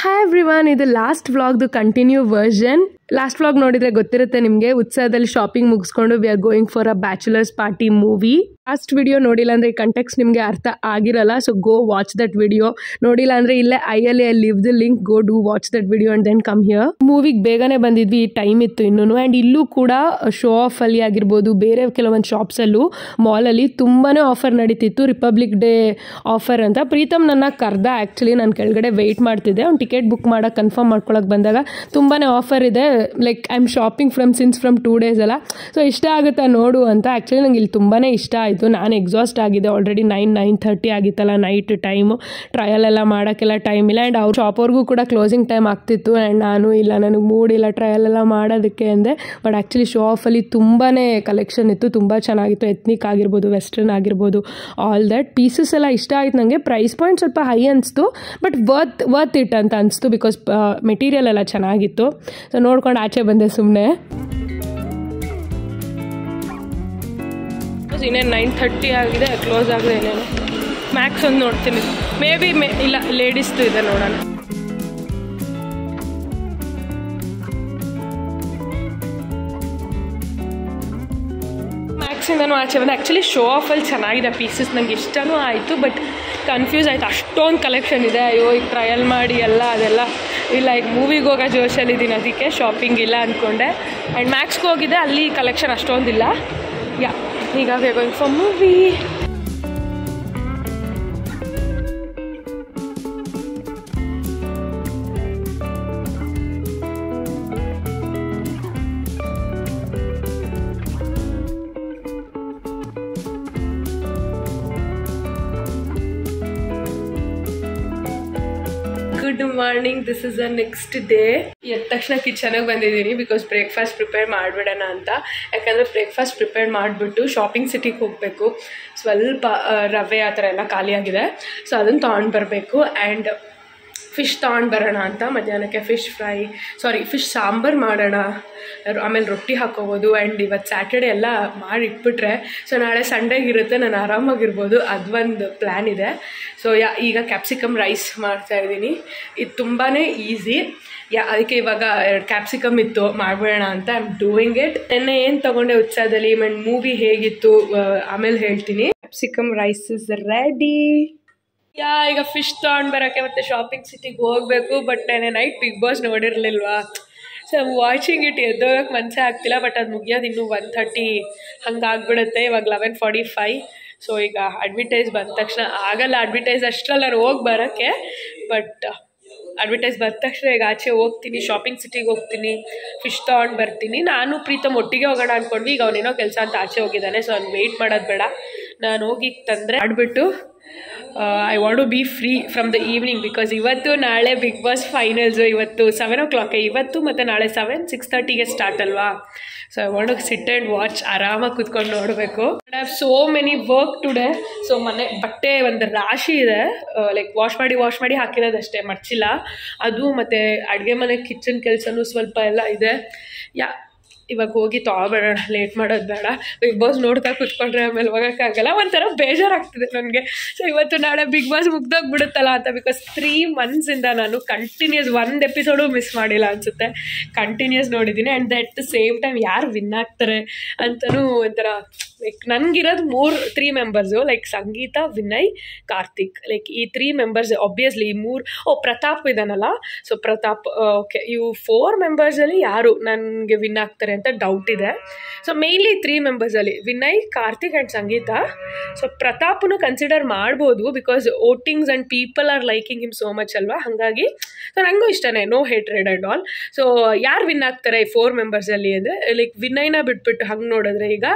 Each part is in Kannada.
ಹಾಯ್ ಎವ್ರಿವನ್, ಇದು ಲಾಸ್ಟ್ ವ್ಲಾಗ್ದು ಕಂಟಿನ್ಯೂ ವರ್ಷನ್. ಲಾಸ್ಟ್ ವ್ಲಾಗ್ ನೋಡಿದ್ರೆ ಗೊತ್ತಿರುತ್ತೆ ನಿಮಗೆ. ಉತ್ಸವದಲ್ಲಿ ಶಾಪಿಂಗ್ ಮುಗಿಸ್ಕೊಂಡು we are going for a bachelors party movie. Last video ನೋಡಿಲ್ಲ ಅಂದರೆ ಈ ಕಂಟೆಕ್ಸ್ಟ್ ನಿಮಗೆ ಅರ್ಥ ಆಗಿರಲ್ಲ. So go watch that video. ನೋಡಿಲ್ಲ ಅಂದರೆ ಇಲ್ಲೇ I leave the link, go do watch that video and then come here. ಮೂವಿಗೆ ಬೇಗನೆ ಬಂದಿದ್ವಿ, ಟೈಮ್ ಇತ್ತು ಇನ್ನೂ. ಆ್ಯಂಡ್ ಇಲ್ಲೂ ಕೂಡ ಶೋ ಆಫ್ ಅಲ್ಲಿ ಆಗಿರ್ಬೋದು, ಬೇರೆ ಕೆಲವೊಂದು ಶಾಪ್ಸಲ್ಲೂ ಮಾಲಲ್ಲಿ ತುಂಬಾ ಆಫರ್ ನಡೀತಿತ್ತು. ರಿಪಬ್ಲಿಕ್ ಡೇ ಆಫರ್ ಅಂತ. ಪ್ರೀತಮ್ ನನ್ನ ಕರ್ದ. ಆ್ಯಕ್ಚುಲಿ ನಾನು ಕೆಳಗಡೆ ವೆಯ್ಟ್ ಮಾಡ್ತಿದ್ದೆ. ಅವ್ನು ಟಿಕೆಟ್ ಬುಕ್ ಮಾಡೋಕೆ ಕನ್ಫರ್ಮ್ ಮಾಡ್ಕೊಳಕ್ಕೆ ಬಂದಾಗ ತುಂಬಾ ಆಫರ್ ಇದೆ, like I am shopping from 2 days ಅಲ್ಲ, ಸೊ ಇಷ್ಟ ಆಗುತ್ತಾ ನೋಡು ಅಂತ. ಆ್ಯಕ್ಚುಲಿ ನಂಗೆ ಇಲ್ಲಿ ತುಂಬಾ ಇಷ್ಟ ಆಯಿತು. ನಾನು ಎಕ್ಸಾಸ್ಟ್ ಆಗಿದೆ ಆಲ್ರೆಡಿ. 9:30 ಆಗಿತ್ತಲ್ಲ ನೈಟ್ ಟೈಮು. ಟ್ರಯಲ್ ಎಲ್ಲ ಮಾಡೋಕ್ಕೆಲ್ಲ ಟೈಮ್ ಇಲ್ಲ. ಆ್ಯಂಡ್ ಅವ್ರ ಶಾಪವ್ರಿಗೂ ಕೂಡ ಕ್ಲೋಸಿಂಗ್ ಟೈಮ್ ಆಗ್ತಿತ್ತು. ಆ್ಯಂಡ್ ನಾನು ಇಲ್ಲ, ನನಗೆ ಮೂಡಿಲ್ಲ ಟ್ರಯಲ್ ಎಲ್ಲ ಮಾಡೋದಕ್ಕೆ ಅಂದೆ. ಬಟ್ ಆ್ಯಕ್ಚುಲಿ ಶೋ ಆಫಲ್ಲಿ ತುಂಬಾ ಕಲೆಕ್ಷನ್ ಇತ್ತು, ತುಂಬ ಚೆನ್ನಾಗಿತ್ತು. ಎತ್ನಿಕ್ ಆಗಿರ್ಬೋದು, ವೆಸ್ಟರ್ನ್ ಆಗಿರ್ಬೋದು, ಆಲ್ ದಟ್ ಪೀಸಸ್ ಎಲ್ಲ ಇಷ್ಟ ಆಯ್ತು ನನಗೆ. ಪ್ರೈಸ್ ಪಾಯಿಂಟ್ ಸ್ವಲ್ಪ ಹೈ ಅನಿಸ್ತು, ಬಟ್ ವರ್ತ್ ಇಟ್ ಅಂತ ಅನಿಸ್ತು, ಬಿಕಾಸ್ ಮೆಟೀರಿಯಲ್ ಎಲ್ಲ ಚೆನ್ನಾಗಿತ್ತು. ಸೊ ನೋಡ್ಕೊಂಡು ಆಚೆ ಬಂದೆ ಸುಮ್ಮನೆ. ಇನ್ನೇನು 9:30 ಆಗಿದೆ, ಕ್ಲೋಸ್ ಆಗಿದೆ. ಏನೇನು ಮ್ಯಾಕ್ಸ್ ಒಂದು ನೋಡ್ತೀನಿ, ಮೇ ಬಿ ಇಲ್ಲ ಲೇಡೀಸ್ದು ಇದೆ, ನೋಡೋಣ. ಮ್ಯಾಕ್ಸಿಂದನೂ ಆಚೆ ಬಂದೆ. ಆ್ಯಕ್ಚುಲಿ ಶೋ ಆಫಲ್ಲಿ ಚೆನ್ನಾಗಿದೆ ಪೀಸಸ್, ನಂಗೆ ಇಷ್ಟನೂ ಆಯಿತು, ಬಟ್ ಕನ್ಫ್ಯೂಸ್ ಆಯಿತು. ಅಷ್ಟೊಂದು ಕಲೆಕ್ಷನ್ ಇದೆ. ಅಯ್ಯೋ ಈಗ ಟ್ರಯಲ್ ಮಾಡಿ ಅದೆಲ್ಲ ಇಲ್ಲ, ಈಗ ಮೂವಿಗೆ ಹೋಗೋ ಜೋಶಲ್ಲಿದ್ದೀನಿ, ಅದಕ್ಕೆ ಶಾಪಿಂಗ್ ಇಲ್ಲ ಅಂದ್ಕೊಂಡೆ. ಆ್ಯಂಡ್ ಮ್ಯಾಕ್ಸ್ಗೆ ಹೋಗಿದೆ, ಅಲ್ಲಿ ಕಲೆಕ್ಷನ್ ಅಷ್ಟೊಂದಿಲ್ಲ. ಈಗ V are going for movie. Good morning, this is the next day. ಎದ್ದ ತಕ್ಷಣ ಕಿಚನ್ಗೆ ಬಂದಿದ್ದೀನಿ, ಬಿಕಾಸ್ ಬ್ರೇಕ್ಫಾಸ್ಟ್ ಪ್ರಿಪೇರ್ ಮಾಡಿಬಿಡೋಣ ಅಂತ. ಯಾಕಂದರೆ ಬ್ರೇಕ್ಫಾಸ್ಟ್ ಪ್ರಿಪೇರ್ ಮಾಡಿಬಿಟ್ಟು ಶಾಪಿಂಗ್ ಸಿಟಿಗೆ ಹೋಗಬೇಕು. ಸ್ವಲ್ಪ ರವೆ ಆ ಥರ ಎಲ್ಲ ಖಾಲಿಯಾಗಿದೆ, ಸೊ ಅದನ್ನು ತೊಗೊಂಡು ಬರಬೇಕು. ಆ್ಯಂಡ್ ಫಿಶ್ ತೊಗೊಂಡು ಬರೋಣ ಅಂತ. ಮಧ್ಯಾಹ್ನಕ್ಕೆ ಫಿಶ್ ಸಾಂಬಾರು ಮಾಡೋಣ, ಆಮೇಲೆ ರೊಟ್ಟಿ ಹಾಕೋಬೋದು. ಆ್ಯಂಡ್ ಇವತ್ತು ಸ್ಯಾಟರ್ಡೆ ಎಲ್ಲ ಮಾಡಿಟ್ಬಿಟ್ರೆ ಸೊ ನಾಳೆ ಸಂಡೇಗಿರುತ್ತೆ, ನಾನು ಆರಾಮಾಗಿರ್ಬೋದು. ಅದೊಂದು ಪ್ಲ್ಯಾನ್ ಇದೆ. ಸೊ ಈಗ ಕ್ಯಾಪ್ಸಿಕಮ್ ರೈಸ್ ಮಾಡ್ತಾಯಿದ್ದೀನಿ. ಇದು ತುಂಬಾ ಈಸಿ. ಅದಕ್ಕೆ ಇವಾಗ 2 ಕ್ಯಾಪ್ಸಿಕಮ್ ಇತ್ತು, ಮಾಡಿಬಿಡೋಣ ಅಂತ ಐ ಆಮ್ ಡೂಯಿಂಗ್ ಇಟ್. ನೆನ್ನೆ ಏನು ತೊಗೊಂಡೆ ಉತ್ಸವದಲ್ಲಿ, ಆ್ಯಂಡ್ ಮೂವಿ ಹೇಗಿತ್ತು ಆಮೇಲೆ ಹೇಳ್ತೀನಿ. Capsicum rice is ready. ಈಗ ಫಿಶ್ ತೊಗೊಂಡು ಬರೋಕ್ಕೆ ಮತ್ತೆ ಶಾಪಿಂಗ್ ಸಿಟಿಗೆ ಹೋಗಬೇಕು. ಬಟ್ ನೆನ್ನೆ ನೈಟ್ ಬಿಗ್ ಬಾಸ್ ನೋಡಿರಲಿಲ್ವಾ, ಸೊ ವಾಚಿಂಗ್ ಇಟ್. ಎದ್ದೋಗಕ್ಕೆ ಮನಸ್ಸೇ ಆಗ್ತಿಲ್ಲ. ಬಟ್ ಅದು ಮುಗಿಯೋದು ಇನ್ನೂ 1:30 ಹಂಗೆ ಆಗ್ಬಿಡುತ್ತೆ. ಇವಾಗ 11:45. ಸೊ ಈಗ ಅಡ್ವರ್ಟೈಸ್ ಬಂದ ತಕ್ಷಣ ಆಗಲ್ಲ, ಅಡ್ವರ್ಟೈಸ್ ಅಷ್ಟರಲ್ಲಿ ನಾನು ಹೋಗಿ ಬರೋಕ್ಕೆ. ಬಟ್ ಅಡ್ವರ್ಟೈಸ್ ಬಂದ ತಕ್ಷಣ ಈಗ ಆಚೆ ಹೋಗ್ತೀನಿ, ಶಾಪಿಂಗ್ ಸಿಟಿಗೆ ಹೋಗ್ತೀನಿ, ಫಿಶ್ ತೊಗೊಂಡು ಬರ್ತೀನಿ. ನಾನು ಪ್ರೀತಮ್ ಒಟ್ಟಿಗೆ ಹೋಗೋಣ ಅಂದ್ಕೊಂಡ್ವಿ. ಈಗ ಅವನೇನೋ ಕೆಲಸ ಅಂತ ಆಚೆ ಹೋಗಿದ್ದಾನೆ, ಸೊ ಅವ್ನು ವೆಯ್ಟ್ ಮಾಡೋದು ಬೇಡ. ನಾನು ಹೋಗಿ ತಂದರೆ ಆಡ್ಬಿಟ್ಟು I want to be free from the evening, because ಇವತ್ತು ನಾಳೆ ಬಿಗ್ ಬಾಸ್ ಫೈನಲ್ಸು. ಇವತ್ತು 7 o'clock ಇವತ್ತು, ಮತ್ತು ನಾಳೆ 6:30 ಸ್ಟಾರ್ಟ್ ಅಲ್ವಾ. So I want to sit and watch, ಆರಾಮಾಗಿ ಕೂತ್ಕೊಂಡು ನೋಡಬೇಕು. I have so many work today. So ಬಟ್ಟೆ ಒಂದು ರಾಶಿ ಇದೆ, ಲೈಕ್ ವಾಶ್ ಮಾಡಿ ಹಾಕಿರೋದಷ್ಟೇ, ಮರ್ಚಿಲ್ಲ ಅದು. ಮತ್ತು ಅಡುಗೆ ಮನೆ ಕಿಚನ್ ಕೆಲಸನೂ ಸ್ವಲ್ಪ ಎಲ್ಲ ಇದೆ. ಇವಾಗ ಹೋಗಿ ತೊಗೊಬೇಡೋಣ, ಲೇಟ್ ಮಾಡೋದು ಬೇಡ. ಬಿಗ್ ಬಾಸ್ ನೋಡ್ತಾ ಕೂತ್ಕೊಂಡ್ರೆ ಆಮೇಲೆ ಹೋಗೋಕ್ಕಾಗಲ್ಲ. ಒಂಥರ ಬೇಜಾರಾಗ್ತಿದೆ ನನಗೆ. ಸೊ ಇವತ್ತು ನಾಳೆ ಬಿಗ್ ಬಾಸ್ ಮುಗ್ದೋಗ್ಬಿಡುತ್ತಲ್ಲ ಅಂತ. ಬಿಕಾಸ್ 3 months ನಾನು ಕಂಟಿನ್ಯೂಸ್ 1 ಎಪಿಸೋಡು ಮಿಸ್ ಮಾಡಿಲ್ಲ ಅನಿಸುತ್ತೆ. ಕಂಟಿನ್ಯೂಸ್ ನೋಡಿದ್ದೀನಿ. And at the same time ಯಾರು ವಿನ್ ಆಗ್ತಾರೆ ಅಂತಲೂ ಒಂಥರ ಲೈಕ್ ನನಗಿರೋದು 3 ಮೆಂಬರ್ಸು, ಲೈಕ್ ಸಂಗೀತ, ವಿನಯ್, ಕಾರ್ತಿಕ್. ಲೈಕ್ ಈ 3 ಮೆಂಬರ್ಸ್ ಆಬ್ವಿಯಸ್ಲಿ. ಈ 3 ಪ್ರತಾಪ್ ಇದ್ದಾನಲ್ಲ, ಸೊ ಪ್ರತಾಪ್, ಓಕೆ, ಇವು 4 ಮೆಂಬರ್ಸಲ್ಲಿ ಯಾರು ನನಗೆ ವಿನ್ ಆಗ್ತಾರೆ ಅಂತ ಡೌಟ್ ಇದೆ. ಸೊ ಮೇನ್ಲಿ 3 ಮೆಂಬರ್ಸಲ್ಲಿ ವಿನಯ್, ಕಾರ್ತಿಕ್ ಆ್ಯಂಡ್ ಸಂಗೀತ. ಸೊ ಪ್ರತಾಪನು ಕನ್ಸಿಡರ್ ಮಾಡ್ಬೋದು, because votings and people are liking him so much ಅಲ್ವಾ. ಹಾಗಾಗಿ ಸೊ ನನಗೂ ಇಷ್ಟನೇ, no hatred and all. So ಯಾರು ವಿನ್ ಆಗ್ತಾರೆ ಈ 4 ಮೆಂಬರ್ಸಲ್ಲಿ ಅಂದರೆ, ಲೈಕ್ ವಿನಯ್ನ ಬಿಟ್ಬಿಟ್ಟು ಹಂಗೆ ನೋಡಿದ್ರೆ ಈಗ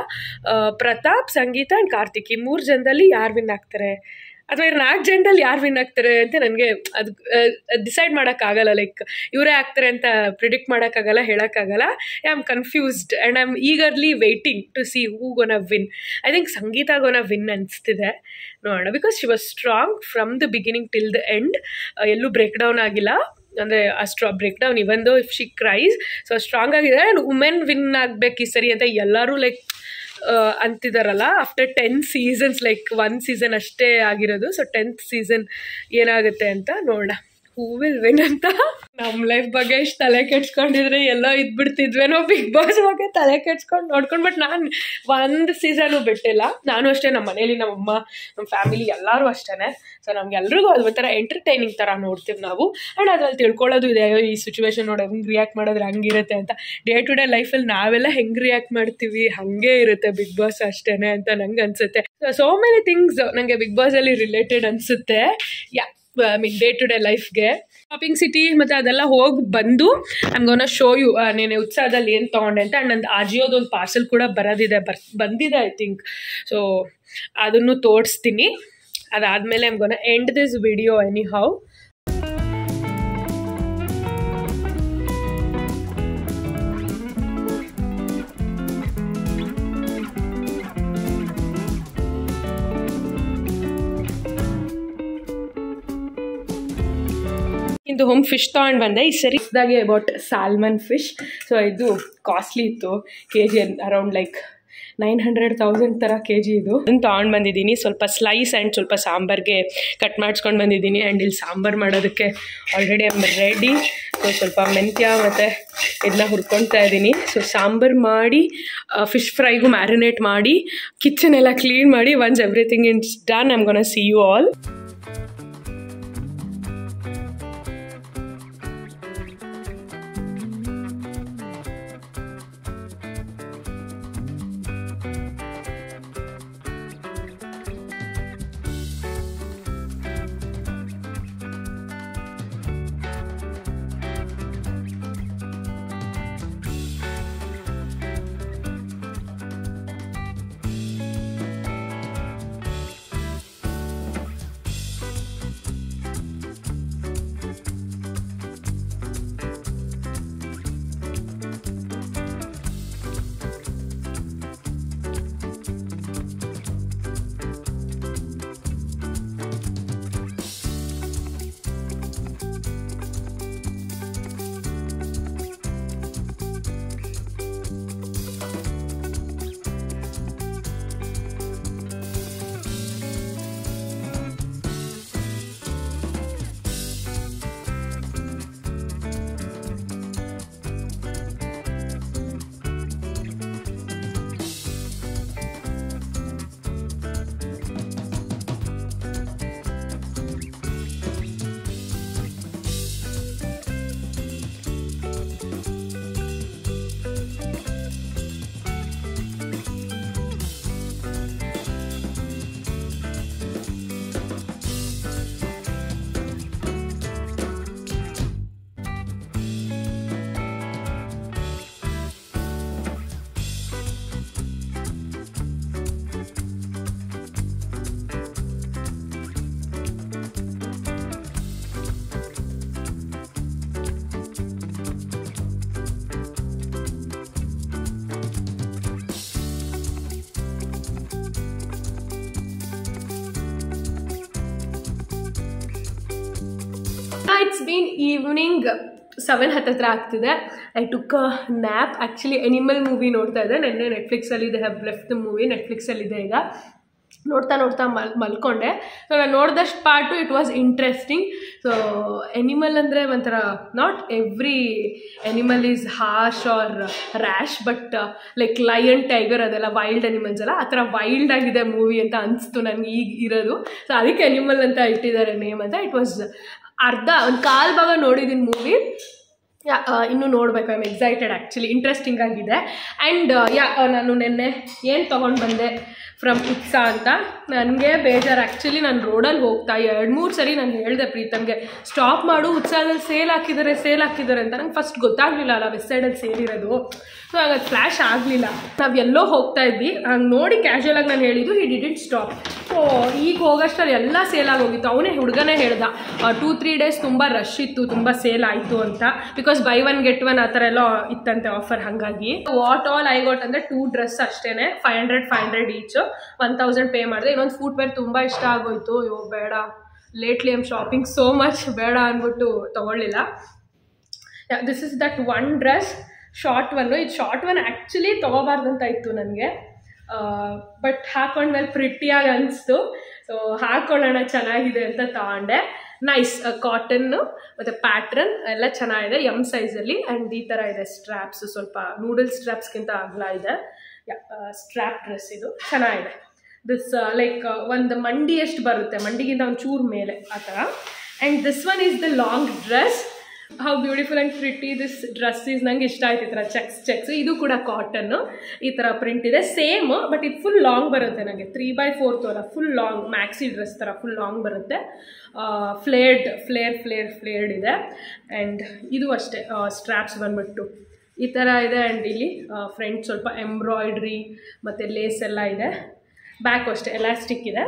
ಪ್ರತಾಪ್, ಸಂಗೀತ ಆ್ಯಂಡ್ ಕಾರ್ತಿಕ್, ಈ 3 ಜನದಲ್ಲಿ ಯಾರು ವಿನ್ ಆಗ್ತಾರೆ, ಅಥವಾ 4 ಜನದಲ್ಲಿ ಯಾರು ವಿನ್ ಆಗ್ತಾರೆ ಅಂತ ನನಗೆ ಅದು ಡಿಸೈಡ್ ಮಾಡೋಕ್ಕಾಗಲ್ಲ. ಲೈಕ್ ಇವರೇ ಆಗ್ತಾರೆ ಅಂತ ಪ್ರಿಡಿಕ್ಟ್ ಮಾಡೋಕ್ಕಾಗಲ್ಲ, ಹೇಳೋಕ್ಕಾಗಲ್ಲ. I am confused and I am eagerly waiting to see who gonna win. I think Sangeetha gonna win ಅನಿಸ್ತಿದೆ, ನೋಡೋಣ. Because she was strong from the beginning till the end. ಎಲ್ಲೂ ಬ್ರೇಕ್ ಡೌನ್ ಆಗಿಲ್ಲ. ಅಂದರೆ ಅಷ್ಟು break down even though if she cries. So strong ಆಗಿದೆ. ಆ್ಯಂಡ್ ವುಮೆನ್ ವಿನ್ ಆಗಬೇಕು ಈ ಸರಿ ಅಂತ ಎಲ್ಲರೂ ಲೈಕ್ ಅಂತಿದಾರಲ್ಲ. ಆಫ್ಟರ್ 10 seasons, ಲೈಕ್ 1 season ಅಷ್ಟೇ ಆಗಿರೋದು. ಸೊ 10th season ಏನಾಗುತ್ತೆ ಅಂತ ನೋಡೋಣ. ಹೂ ವಿಲ್ ವಿನ್ ಅಂತ. ನಮ್ಮ ಲೈಫ್ ಬಗ್ಗೆ ಇಷ್ಟು ತಲೆ ಕೆಡ್ಸ್ಕೊಂಡಿದ್ರೆ ಎಲ್ಲೋ ಇದ್ಬಿಡ್ತಿದ್ವೇನೋ ಬಿಗ್ ಬಾಸ್ ಬಗ್ಗೆ ತಲೆ ಕೆಡ್ಸ್ಕೊಂಡು ನೋಡ್ಕೊಂಡು. ಬಟ್ ನಾನು ಒಂದು ಸೀಸನು ಬಿಟ್ಟಿಲ್ಲ. ನಾನು ಅಷ್ಟೇ, ನಮ್ಮ ಮನೇಲಿ ನಮ್ಮಮ್ಮ, ನಮ್ಮ ಫ್ಯಾಮಿಲಿ ಎಲ್ಲರೂ ಅಷ್ಟೇ. ಸೊ ನಮ್ಗೆಲ್ರಿಗೂ ಅದು ಒಂಥರ ಎಂಟರ್ಟೈನಿಂಗ್ ಥರ ನೋಡ್ತೀವಿ ನಾವು. ಆ್ಯಂಡ್ ಅದ್ರಲ್ಲಿ ತಿಳ್ಕೊಳ್ಳೋದು ಇದೆ, ಈ ಸಿಚುವೇಶನ್ ನೋಡಿ ಹೆಂಗೆ ರಿಯಾಕ್ಟ್ ಮಾಡಿದ್ರೆ ಹಂಗಿರುತ್ತೆ ಅಂತ. ಡೇ ಟು ಡೇ ಲೈಫಲ್ಲಿ ನಾವೆಲ್ಲ ಹೆಂಗೆ ರಿಯಾಕ್ಟ್ ಮಾಡ್ತೀವಿ ಹಾಗೆ ಇರುತ್ತೆ ಬಿಗ್ ಬಾಸ್ ಅಷ್ಟೇ ಅಂತ ನಂಗೆ ಅನಿಸುತ್ತೆ. ಸೋ ಮೆನಿ ಥಿಂಗ್ಸ್ ನನಗೆ ಬಿಗ್ ಬಾಸಲ್ಲಿ ರಿಲೇಟೆಡ್ ಅನಿಸುತ್ತೆ. ಡೇ ಟು ಡೇ ಲೈಫ್ಗೆ. ಶಾಪಿಂಗ್ ಸಿಟಿ ಮತ್ತು ಅದೆಲ್ಲ ಹೋಗಿ ಬಂದು ನಮ್ಗೋನ ಶೋ ಯು ನೀನು ಉತ್ಸಾಹದಲ್ಲಿ ಏನು ತೊಗೊಂಡೆ ಅಂತ. ಆ್ಯಂಡ್ ನಂದು ಆಜಿಯೋದೊಂದು ಪಾರ್ಸೆಲ್ ಕೂಡ ಬಂದಿದೆ ಐ ಥಿಂಕ್. ಸೊ ಅದನ್ನು ತೋರಿಸ್ತೀನಿ. ಅದಾದಮೇಲೆ I'm ಗೋನ end this video any how. ಇದು ಹೋಮ್ ಫಿಶ್ ತೊಗೊಂಡು ಬಂದೆ. ಈ ಸರಿ ಇದಾಗಿ ಅಬೌಟ್ ಸ್ಯಾಲ್ಮನ್ ಫಿಶ್. ಸೊ ಇದು ಕಾಸ್ಟ್ಲಿ ಇತ್ತು, ಕೆ ಜಿ ಅರೌಂಡ್ ಲೈಕ್ 900,000 ಥರ ಕೆ ಜಿ ಇದು. ಅದನ್ನು ತೊಗೊಂಡು ಬಂದಿದ್ದೀನಿ. ಸ್ವಲ್ಪ ಸ್ಲೈಸ್ ಆ್ಯಂಡ್ ಸ್ವಲ್ಪ ಸಾಂಬಾರಿಗೆ ಕಟ್ ಮಾಡಿಸ್ಕೊಂಡು ಬಂದಿದ್ದೀನಿ. ಆ್ಯಂಡ್ ಇಲ್ಲಿ ಸಾಂಬಾರು ಮಾಡೋದಕ್ಕೆ already I am ready. So ಸ್ವಲ್ಪ ಮೆಂತ್ಯ ಮತ್ತು ಇದನ್ನ ಹುರ್ಕೊಳ್ತಾ ಇದ್ದೀನಿ. ಸೊ ಸಾಂಬಾರು ಮಾಡಿ ಫಿಶ್ ಫ್ರೈಗೂ ಮ್ಯಾರಿನೇಟ್ ಮಾಡಿ ಕಿಚನ್ ಎಲ್ಲ ಕ್ಲೀನ್ ಮಾಡಿ once everything is done I am gonna see you all. It's been evening 7 ಹತ್ತಿರ ಆಗ್ತಿದೆ. I took a nap. Actually Animal movie ನೋಡ್ತಾ ಇದ್ದೆ. ನೆನ್ನೆ ನೆಟ್ಫ್ಲಿಕ್ಸಲ್ಲಿ they have left the movie. ನೆಟ್ಫ್ಲಿಕ್ಸಲ್ಲಿದೆ ಈಗ. ನೋಡ್ತಾ ಮಲ್ಕೊಂಡೆ. ಸೊ ನಾನು ನೋಡಿದಷ್ಟು part it was interesting. So animal ಅಂದರೆ ಒಂಥರ not every animal is harsh or rash, but like lion, tiger ಅದೆಲ್ಲ ವೈಲ್ಡ್ ಎನಿಮಲ್ಸ್ ಅಲ್ಲ, ಆ ಥರ ವೈಲ್ಡ್ ಆಗಿದೆ ಮೂವಿ ಅಂತ ಅನಿಸ್ತು ನನಗೆ ಈಗ ಇರೋದು. ಸೊ ಅದಕ್ಕೆ ಎನಿಮಲ್ ಅಂತ ಇಟ್ಟಿದ್ದಾರೆ ನೇಮ್ ಅಂತ. ಇಟ್ ವಾಸ್ ಒಂದು ಕಾಲು ಭಾಗ ನೋಡಿದ್ದೀನಿ ಮೂವಿ. ಇನ್ನೂ ನೋಡಬೇಕು. I am excited actually. Interesting ಆಗಿದೆ. ಆ್ಯಂಡ್ ನಾನು ನಿನ್ನೆ ಏನು ತೊಗೊಂಡು ಬಂದೆ ಫ್ರಮ್ ಉತ್ಸಾ ಅಂತ. ನನಗೆ ಬೇಜಾರು ಆ್ಯಕ್ಚುಲಿ. ನಾನು ರೋಡಲ್ಲಿ ಹೋಗ್ತಾ 2-3 ಸರಿ ನಾನು ಹೇಳಿದೆ ಪ್ರೀತಮ್ಗೆ ಸ್ಟಾಪ್ ಮಾಡು, ಉತ್ಸಾಹದಲ್ಲಿ ಸೇಲ್ ಹಾಕಿದ್ದಾರೆ ಅಂತ. ನಂಗೆ ಫಸ್ಟ್ ಗೊತ್ತಾಗಲಿಲ್ಲ ಅಲ್ಲ ವೆಸ್ಟ್ ಸೈಡಲ್ಲಿ ಸೇಲ್ ಇರೋದು. ಸೊ ಹಾಗೆ ಅದು ಫ್ಲ್ಯಾಶ್ ಆಗಲಿಲ್ಲ. ನಾವು ಎಲ್ಲೋ ಹೋಗ್ತಾ ಇದ್ವಿ, ಹಂಗೆ ನೋಡಿ ಕ್ಯಾಶುಯಲಾಗಿ ನಾನು ಹೇಳಿದ್ದು, ಹಿ ಡಿಡಿಂಟ್ ಸ್ಟಾಪ್. ಸೊ ಈಗ ಹೋಗೋಷ್ಟರಲ್ಲಿ ಎಲ್ಲ ಸೇಲ್ ಆಗೋಗಿತ್ತು. ಅವನೇ ಹುಡುಗನೇ ಹೇಳ್ದ 2-3 ಡೇಸ್ ತುಂಬ ರಶ್ ಇತ್ತು, ತುಂಬ ಸೇಲ್ ಆಯಿತು ಅಂತ. ಬಿಕಾಸ್ ಬೈ 1 get 1 ಆ ಥರ ಎಲ್ಲ ಇತ್ತಂತೆ ಆಫರ್. ಹಾಗಾಗಿ ವಾಟ್ ಆಲ್ ಐ ಗಾಟ್ ಅಂದರೆ 2 ಡ್ರೆಸ್ ಅಷ್ಟೇ, 500 ಈಚು, 1000 ಪೇ ಮಾಡಿದೆ. ಇನ್ನೊಂದು ಫುಟ್ವೇರ್ ತುಂಬ ಇಷ್ಟ ಆಗೋಯ್ತು. ಅಯ್ಯೋ ಬೇಡ, lately I'm shopping so much, ಬೇಡ ಅಂದ್ಬಿಟ್ಟು ತೊಗೊಳ್ಳಿಲ್ಲ. This is that one dress, short ಒನ್ನು. ಇದು ಶಾರ್ಟ್ ಒನ್ ಆ್ಯಕ್ಚುಲಿ ತೊಗೋಬಾರ್ದಂತ ಇತ್ತು ನನಗೆ, ಬಟ್ ಹಾಕೊಂಡ್ಮೇಲೆ ಪ್ರಿಟ್ಟಿಯಾಗಿ ಅನಿಸ್ತು. ಸೊ ಹಾಕ್ಕೊಳ್ಳೋಣ ಚೆನ್ನಾಗಿದೆ ಅಂತ ತೊಗೊಂಡೆ. ನೈಸ್ ಕಾಟನ್ನು ಮತ್ತು ಪ್ಯಾಟ್ರನ್ ಎಲ್ಲ ಚೆನ್ನಾಗಿದೆ ಎಮ್ ಸೈಜಲ್ಲಿ. ಆ್ಯಂಡ್ ಈ ಥರ ಇದೆ ಸ್ಟ್ರ್ಯಾಪ್ಸ್, ಸ್ವಲ್ಪ ನೂಡಲ್ ಸ್ಟ್ರ್ಯಾಪ್ಸ್ಗಿಂತ ಅಗಲ ಇದೆ. ಸ್ಟ್ರ್ಯಾಪ್ ಡ್ರೆಸ್ ಇದು ಚೆನ್ನಾಗಿದೆ. ದಿಸ್ ಲೈಕ್ ಒಂದು ಮಂಡಿಯಷ್ಟು ಬರುತ್ತೆ, ಮಂಡಿಗಿಂತ ಒಂದು ಚೂರು ಮೇಲೆ ಆ ಥರ. And this one is the long dress. How beautiful and pretty this dress is. ನಂಗೆ ಇಷ್ಟ ಆಯ್ತು ಈ ಥರ ಚೆಕ್ಸ್. ಇದು ಕೂಡ ಕಾಟನ್ನು, ಈ ಥರ ಪ್ರಿಂಟ್ ಇದೆ ಸೇಮ್, ಬಟ್ ಇದು ಫುಲ್ ಲಾಂಗ್ ಬರುತ್ತೆ. ನನಗೆ 3/4 ಥರ ಫುಲ್ ಲಾಂಗ್ ಮ್ಯಾಕ್ಸಿ ಡ್ರೆಸ್ ಥರ ಫುಲ್ ಲಾಂಗ್ ಬರುತ್ತೆ. ಫ್ಲೇರ್ಡ್ ಇದೆ. ಆ್ಯಂಡ್ ಇದು ಅಷ್ಟೇ ಸ್ಟ್ರ್ಯಾಪ್ಸ್ ಬಂದ್ಬಿಟ್ಟು ಈ ಥರ ಇದೆ. ಆ್ಯಂಡ್ ಇಲ್ಲಿ ಫ್ರಂಟ್ ಸ್ವಲ್ಪ ಎಂಬ್ರಾಯ್ಡ್ರಿ ಮತ್ತು ಲೇಸ್ ಎಲ್ಲ ಇದೆ. ಬ್ಯಾಕು ಅಷ್ಟೇ ಎಲಾಸ್ಟಿಕ್ ಇದೆ,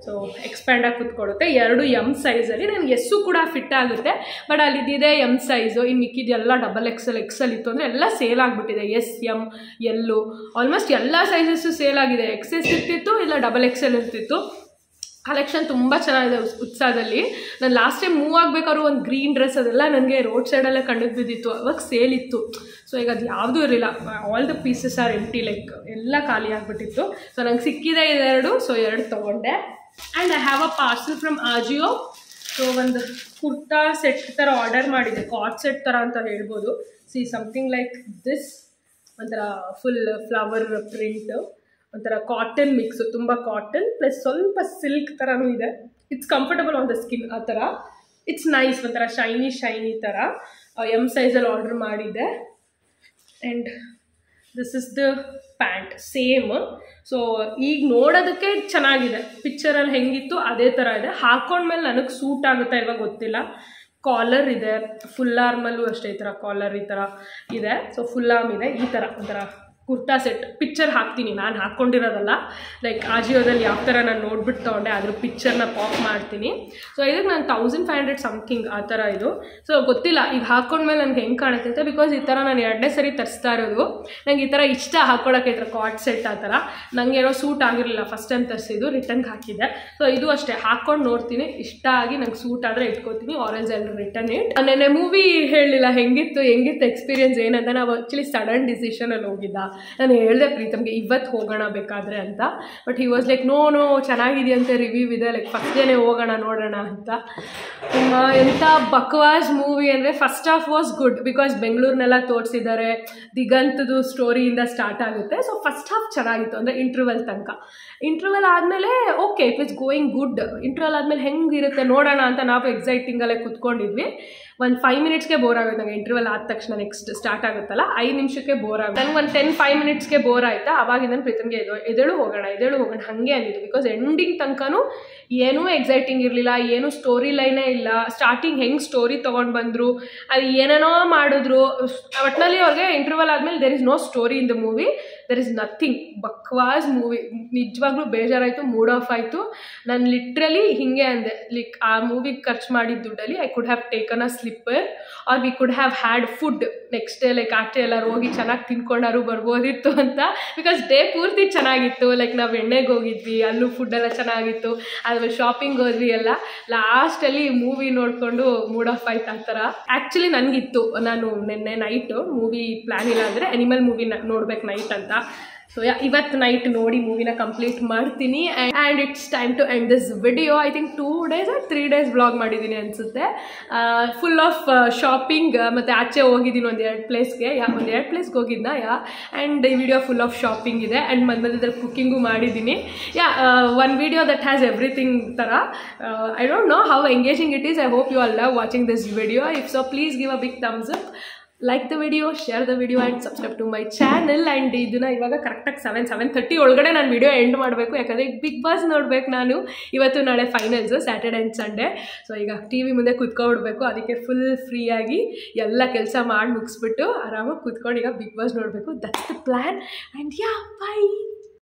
ಸೊ ಎಕ್ಸ್ಪ್ಯಾಂಡಾಗಿ ಕೂತ್ಕೊಳ್ಳುತ್ತೆ. 2 ಎಮ್ ಸೈಜಲ್ಲಿ. ನನಗೆ ಎಸ್ಸು ಕೂಡ ಫಿಟ್ ಆಗುತ್ತೆ, ಬಟ್ ಅಲ್ಲಿದ್ದಿದೆ ಎಮ್ ಸೈಜು. ಇನ್ನು ಮಿಕ್ಕಿದೆಲ್ಲ XL ಇತ್ತು ಅಂದರೆ ಎಲ್ಲ ಸೇಲ್ ಆಗಿಬಿಟ್ಟಿದೆ. ಎಸ್, ಎಮ್, ಎಲ್ಲು ಆಲ್ಮೋಸ್ಟ್ ಎಲ್ಲ ಸೈಜಸ್ಸು ಸೇಲ್ ಆಗಿದೆ. XS ಇರ್ತಿತ್ತು, ಇಲ್ಲ XXL ಇರ್ತಿತ್ತು. ಕಲೆಕ್ಷನ್ ತುಂಬ ಚೆನ್ನಾಗಿದೆ ಉತ್ಸಾಹದಲ್ಲಿ. ನಾನು ಲಾಸ್ಟ್ ಟೈಮ್ ಮೂವ್ ಆಗಬೇಕಾದ್ರು ಒಂದು ಗ್ರೀನ್ ಡ್ರೆಸ್ ಅದೆಲ್ಲ ನನಗೆ ರೋಡ್ ಸೈಡಲ್ಲೇ ಕಂಡು ಬಿದ್ದಿತ್ತು, ಅವಾಗ ಸೇಲ್ ಇತ್ತು. ಸೊ ಈಗ ಅದು ಯಾವುದೂ ಇರಲಿಲ್ಲ. All the pieces are empty, like ಎಲ್ಲ ಖಾಲಿ ಆಗಿಬಿಟ್ಟಿತ್ತು. ಸೊ ನಂಗೆ ಸಿಕ್ಕಿದೆ ಇದೆರಡು, ಸೊ 2 ತೊಗೊಂಡೆ. And I have a parcel from Ajio. So ಒಂದು ಕುರ್ತಾ ಸೆಟ್ ಥರ ಆರ್ಡರ್ ಮಾಡಿದೆ, ಕಾರ್ಡ್ ಸೆಟ್ ಥರ ಅಂತ ಹೇಳ್ಬೋದು. ಸಿ ಸಮಥಿಂಗ್ ಲೈಕ್ ದಿಸ್, ಒಂಥರ ಫುಲ್ ಫ್ಲವರ್ ಪ್ರಿಂಟ್, ಒಂಥರ ಕಾಟನ್ ಮಿಕ್ಸು, ತುಂಬ ಕಾಟನ್ ಪ್ಲಸ್ ಸ್ವಲ್ಪ ಸಿಲ್ಕ್ ಥರನೂ ಇದೆ. It's comfortable on the skin ಆ ಥರ. ಇಟ್ಸ್ ನೈಸ್, ಒಂಥರ ಶೈನಿ ಥರ. ಎಮ್ ಸೈಜಲ್ಲಿ ಆರ್ಡರ್ ಮಾಡಿದ್ದೆ. And this is the pant same. So ಈಗ ನೋಡೋದಕ್ಕೆ ಚೆನ್ನಾಗಿದೆ, ಪಿಕ್ಚರಲ್ಲಿ ಹೆಂಗಿತ್ತು ಅದೇ ಥರ ಇದೆ. ಹಾಕೊಂಡ್ಮೇಲೆ ನನಗೆ ಸೂಟ್ ಆಗುತ್ತಾ ಇವಾಗ ಗೊತ್ತಿಲ್ಲ. ಕಾಲರ್ ಇದೆ, ಫುಲ್ ಆರ್ಮಲ್ಲೂ ಅಷ್ಟೇ ಈ ಥರ ಕಾಲರ್ ಈ ಥರ ಇದೆ. ಸೊ ಫುಲ್ ಆರ್ಮ್ ಇದೆ. ಈ ಥರ ಒಂಥರ ಕುರ್ತಾ ಸೆಟ್ ಪಿಕ್ಚರ್ ಹಾಕ್ತೀನಿ, ನಾನು ಹಾಕ್ಕೊಂಡಿರೋದಲ್ಲ. ಲೈಕ್ ಆಜಿಯೋದಲ್ಲಿ ಯಾವ ಥರ ನಾನು ನೋಡ್ಬಿಟ್ಟು ತೊಗೊಂಡೆ ಅದ್ರ ಪಿಕ್ಚರ್ನ ಪಾಪ್ ಮಾಡ್ತೀನಿ. ಸೊ ಇದಕ್ಕೆ ನಾನು 1500 ಸಮಥಿಂಗ್ ಆ ಥರ ಇದು. ಸೊ ಗೊತ್ತಿಲ್ಲ ಈಗ ಹಾಕ್ಕೊಂಡ್ಮೇಲೆ ನನಗೆ ಹೆಂಗೆ ಕಾಣುತ್ತೆ ಅಂತ, ಬಿಕಾಸ್ ಈ ಥರ ನಾನು 2ನೇ ಸರಿ ತರಿಸ್ತಾ ಇರೋದು. ನಂಗೆ ಈ ಥರ ಇಷ್ಟ ಹಾಕ್ಕೊಳ್ಳೋಕೆ, ಈ ಥರ ಕಾರ್ಡ್ ಸೆಟ್ ಆ ಥರ. ನನಗೇನೋ ಸೂಟ್ ಆಗಿರಲಿಲ್ಲ ಫಸ್ಟ್ ಟೈಮ್ ತರಿಸಿದ್ದು, ರಿಟರ್ನ್ಗೆ ಹಾಕಿದ್ದೆ. ಸೊ ಇದು ಅಷ್ಟೇ ಹಾಕ್ಕೊಂಡು ನೋಡ್ತೀನಿ, ಇಷ್ಟ ಆಗಿ ನಂಗೆ ಸೂಟ್ ಆದರೆ ಇಟ್ಕೋತೀನಿ, ಆರೆಂಜ್ ಎಲ್ಲರೂ ರಿಟರ್ನ್ ಇಟ್. ನೆನ್ನೆ ಮೂವಿ ಹೇಳಲಿಲ್ಲ ಹೆಂಗಿತ್ತು ಎಕ್ಸ್ಪೀರಿಯನ್ಸ್ ಏನಂತ. ನಾವು ಆ್ಯಕ್ಚುಲಿ ಸಡನ್ ಡಿಸಿಷನಲ್ಲಿ ಹೋಗಿದ್ದ. ನಾನು ಹೇಳಿದೆ ಪ್ರೀತಮ್ಗೆ ಇವತ್ತು ಹೋಗೋಣ ಬೇಕಾದರೆ ಅಂತ, but he was like no ಚೆನ್ನಾಗಿದೆಯಂತೆ, ರಿವ್ಯೂ ಇದೆ, ಲೈಕ್ ಫಸ್ಟ್ ಡೇನೇ ಹೋಗೋಣ ನೋಡೋಣ ಅಂತ. ಎಂಥ ಬಕ್ವಾಸ್ ಮೂವಿ ಅಂದರೆ first half was good, because ಬೆಂಗಳೂರನ್ನೆಲ್ಲ ತೋರಿಸಿದ್ದಾರೆ, ದಿಗಂತದು ಸ್ಟೋರಿಯಿಂದ ಸ್ಟಾರ್ಟ್ ಆಗುತ್ತೆ. ಸೊ ಫಸ್ಟ್ ಹಾಫ್ ಚೆನ್ನಾಗಿತ್ತು, ಅಂದರೆ ಇಂಟರ್ವಲ್ ತನಕ. ಇಂಟರ್ವಲ್ ಆದಮೇಲೆ okay it was going good. Interval ಆದಮೇಲೆ ಹೆಂಗಿರುತ್ತೆ ನೋಡೋಣ ಅಂತ ನಾವು ಎಕ್ಸೈಟಿಂಗಲ್ಲೇ ಕೂತ್ಕೊಂಡಿದ್ವಿ. ಒಂದು 5 ಮಿನಿಟ್ಸ್ಗೆ ಬೋರ್ ಆಗುತ್ತೆ ನನಗೆ. ಇಂಟರ್ವಲ್ ಆದ ತಕ್ಷಣ ನೆಕ್ಸ್ಟ್ ಸ್ಟಾರ್ಟ್ ಆಗುತ್ತಲ್ಲ, 5 ನಿಮಿಷಕ್ಕೆ ಬೋರ್ ಆಗುತ್ತೆ. ನನಗೆ ಒಂದು 5 ಮಿನಿಟ್ಸ್ಗೆ ಬೋರ್ ಆಯಿತಾ, ಅವಾಗಿಂದ ಪ್ರೀತಮ್ಗೆ ಎದೇಳು ಹೋಗೋಣ ಹಾಗೆ ಅಂದಿದ್ದು. ಬಿಕಾಸ್ ಎಂಡಿಂಗ್ ತನಕನೂ ಏನೂ ಎಕ್ಸೈಟಿಂಗ್ ಇರಲಿಲ್ಲ, ಏನೂ ಸ್ಟೋರಿ ಲೈನೇ ಇಲ್ಲ. ಸ್ಟಾರ್ಟಿಂಗ್ ಹೆಂಗೆ ಸ್ಟೋರಿ ತೊಗೊಂಡು ಬಂದರು, ಅದು ಏನೇನೋ ಮಾಡಿದ್ರು. ಒಟ್ಟಿನಲ್ಲಿ ಅವ್ರಿಗೆ ಇಂಟರ್ವಲ್ ಆದಮೇಲೆ there is no story in the movie, there is nothing. ಬಕ್ವಾಸ್ ಮೂವಿ, ನಿಜವಾಗ್ಲೂ ಬೇಜಾರಾಯಿತು, ಮೂಡ್ ಆಫ್ ಆಯಿತು. ನಾನು ಲಿಟ್ರಲಿ ಹಿಂಗೆ ಅಂದೆ, ಲೈಕ್ ಆ ಮೂವಿಗೆ ಖರ್ಚು ಮಾಡಿದ ದುಡ್ಡಲ್ಲಿ I could have taken a slipper or we could have had food next day. Like ಆಚೆ ಎಲ್ಲರೂ ಹೋಗಿ ಚೆನ್ನಾಗಿ ತಿನ್ಕೊಂಡಾರು ಬರ್ಬೋದಿತ್ತು ಅಂತ. ಬಿಕಾಸ್ ಡೇ ಪೂರ್ತಿ ಚೆನ್ನಾಗಿತ್ತು. ಲೈಕ್ ನಾವು ಎಣ್ಣೆಗೆ ಹೋಗಿದ್ವಿ, ಅಲ್ಲೂ ಫುಡ್ಡೆಲ್ಲ ಚೆನ್ನಾಗಿತ್ತು. ಆಮೇಲೆ ಶಾಪಿಂಗ್ ಹೋದ್ವಿ ಎಲ್ಲ. ಲಾಸ್ಟಲ್ಲಿ ಮೂವಿ ನೋಡಿಕೊಂಡು ಮೂಡ್ ಆಫ್ ಆಯ್ತು ಆ ಥರ. ಆ್ಯಕ್ಚುಲಿ ನನಗಿತ್ತು, ನಾನು ನಿನ್ನೆ ನೈಟು ಮೂವಿ ಪ್ಲ್ಯಾನ್ ಇಲ್ಲ ಅಂದರೆ ಅನಿಮಲ್ ಮೂವಿ ನೋಡ್ಬೇಕು ನೈಟ್ ಅಂತ. ಸೊ ಇವತ್ತು ನೈಟ್ ನೋಡಿ ಮೂವಿನ ಕಂಪ್ಲೀಟ್ ಮಾಡ್ತೀನಿ. And it's time to end this video. I think 2 days or 3 days vlog ಮಾಡಿದ್ದೀನಿ ಅನಿಸುತ್ತೆ. ಫುಲ್ ಆಫ್ ಶಾಪಿಂಗ್, ಮತ್ತು ಆಚೆ ಹೋಗಿದ್ದೀನಿ ಒಂದು 2 ಪ್ಲೇಸ್ಗೆ. ಒಂದು 2 ಪ್ಲೇಸ್ಗೆ ಹೋಗಿದ್ನ ಆ್ಯಂಡ್ ಈ ವಿಡಿಯೋ ಫುಲ್ ಆಫ್ ಶಾಪಿಂಗ್ ಇದೆ. ಆ್ಯಂಡ್ ಮಧ್ಯದಲ್ಲಿ ಕುಕ್ಕಿಂಗು ಮಾಡಿದ್ದೀನಿ. One video that has everything ಥರ. I don't know how engaging it is. I hope you all love watching this video. If so please give a big thumbs up, like the video, share the video and subscribe to my channel. And ಇದನ್ನ ಇವಾಗ ಕರೆಕ್ಟಾಗಿ 7:30 ಒಳಗಡೆ ನಾನು ವಿಡಿಯೋ ಎಂಡ್ ಮಾಡಬೇಕು, ಯಾಕಂದರೆ ಬಿಗ್ ಬಾಸ್ ನೋಡ್ಬೇಕು ನಾನು. ಇವತ್ತು ನಾಳೆ finals, Saturday and Sunday. So ಈಗ TV ಮುಂದೆ ಕೂತ್ಕೊಂಡ್ಬಿಡ್ಬೇಕು. ಅದಕ್ಕೆ ಫುಲ್ ಫ್ರೀಯಾಗಿ ಎಲ್ಲ ಕೆಲಸ ಮಾಡಿ ಮುಗಿಸ್ಬಿಟ್ಟು ಆರಾಮಾಗಿ ಕೂತ್ಕೊಂಡು ಈಗ ಬಿಗ್ ಬಾಸ್ ನೋಡಬೇಕು. That's the plan. And by.